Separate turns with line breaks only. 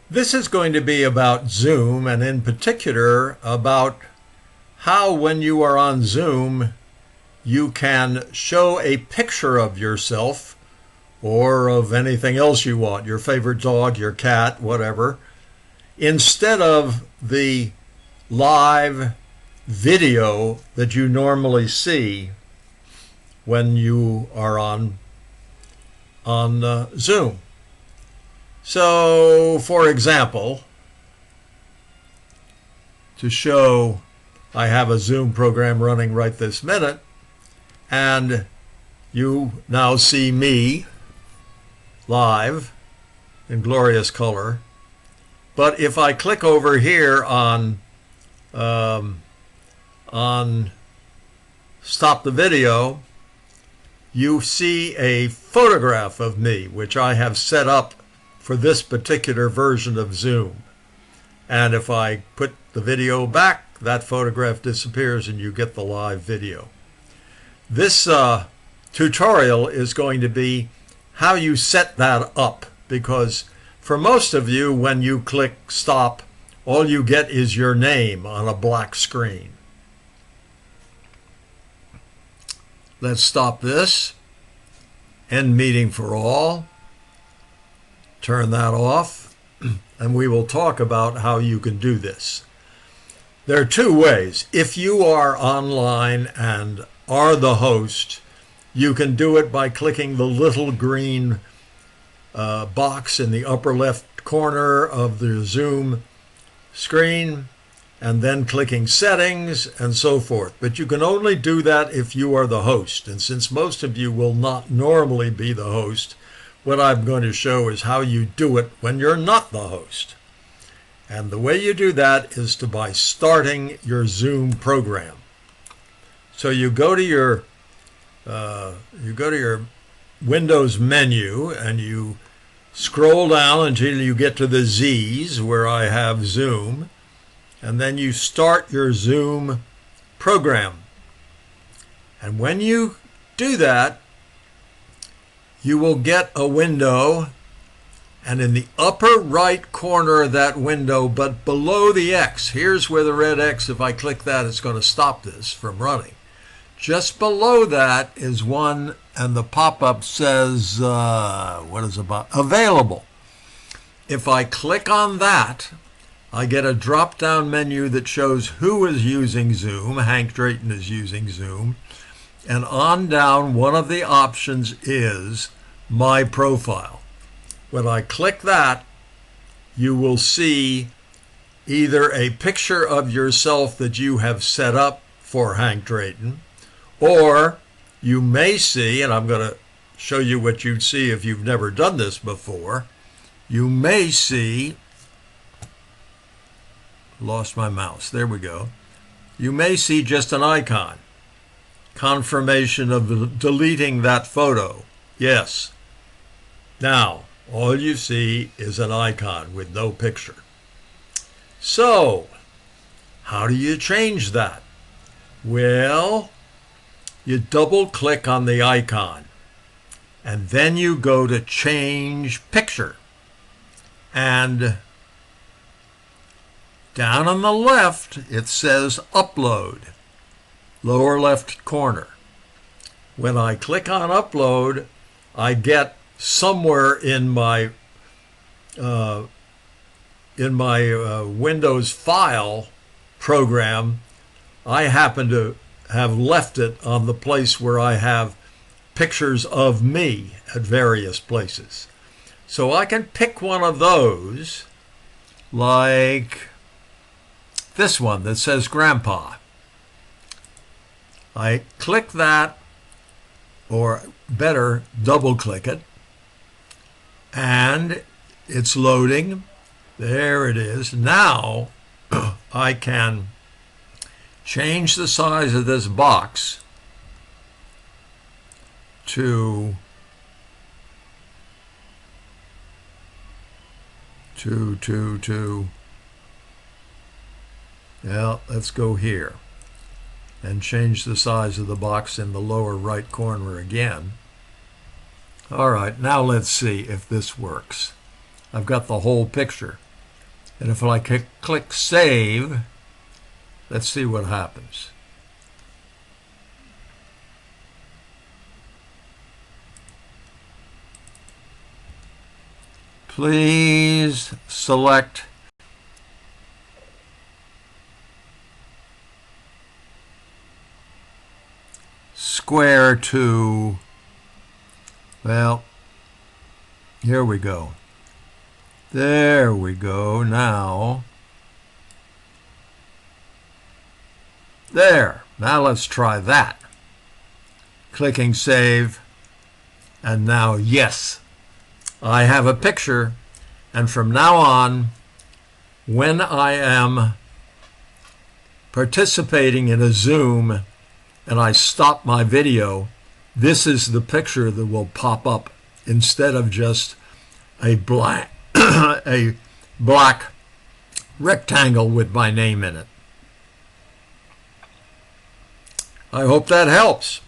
This is going to be about Zoom, and in particular about how when you are on Zoom you can show a picture of yourself or of anything else you want, your favorite dog, your cat, whatever, instead of the live video that you normally see when you are on Zoom. So, for example, to show I have a Zoom program running right this minute, and you now see me live in glorious color. But if I click over here on stop the video, you see a photograph of me, which I have set up for this particular version of Zoom. And if I put the video back, that photograph disappears and you get the live video. This tutorial is going to be how you set that up, because for most of you, when you click stop, all you get is your name on a black screen. Let's stop this. End meeting for all. Turn that off, and we will talk about how you can do this. There are two ways. If you are online and are the host, you can do it by clicking the little green box in the upper left corner of the Zoom screen and then clicking settings and so forth. But you can only do that if you are the host. And since most of you will not normally be the host, what I'm going to show is how you do it when you're not the host. And the way you do that is by starting your Zoom program. So you go to your Windows menu and you scroll down until you get to the Z's where I have Zoom, and then you start your Zoom program. And when you do that, you will get a window, and in the upper right corner of that window, but below the X, here's where the red X, if I click that, it's going to stop this from running. Just below that is one, and the pop-up says, available. If I click on that, I get a drop-down menu that shows who is using Zoom. Hank Drayton is using Zoom. And on down, one of the options is My Profile. When I click that, you will see either a picture of yourself that you have set up for Hank Drayton, or you may see, and I'm going to show you what you'd see if you've never done this before, you may see, lost my mouse, there we go, you may see just an icon. Confirmation of deleting that photo. Yes. Now, all you see is an icon with no picture. So, how do you change that? Well, you double click on the icon and then you go to change picture. And down on the left, it says upload. Lower left corner. When I click on upload, I get somewhere in my Windows file program, I happen to have left it on the place where I have pictures of me at various places. So I can pick one of those, like this one that says Grandpa. I click that, or better, double click it, and it's loading. There it is. Now I can change the size of this box to well, let's go here and change the size of the box in the lower right corner again. All right, now let's see if this works. I've got the whole picture. And if I click save, let's see what happens. Please select square to, well, here we go. There we go now. There. Now let's try that. Clicking save. And now, yes, I have a picture. And from now on, when I am participating in a Zoom and I stop my video, this is the picture that will pop up instead of just a black a black rectangle with my name in it. I hope that helps.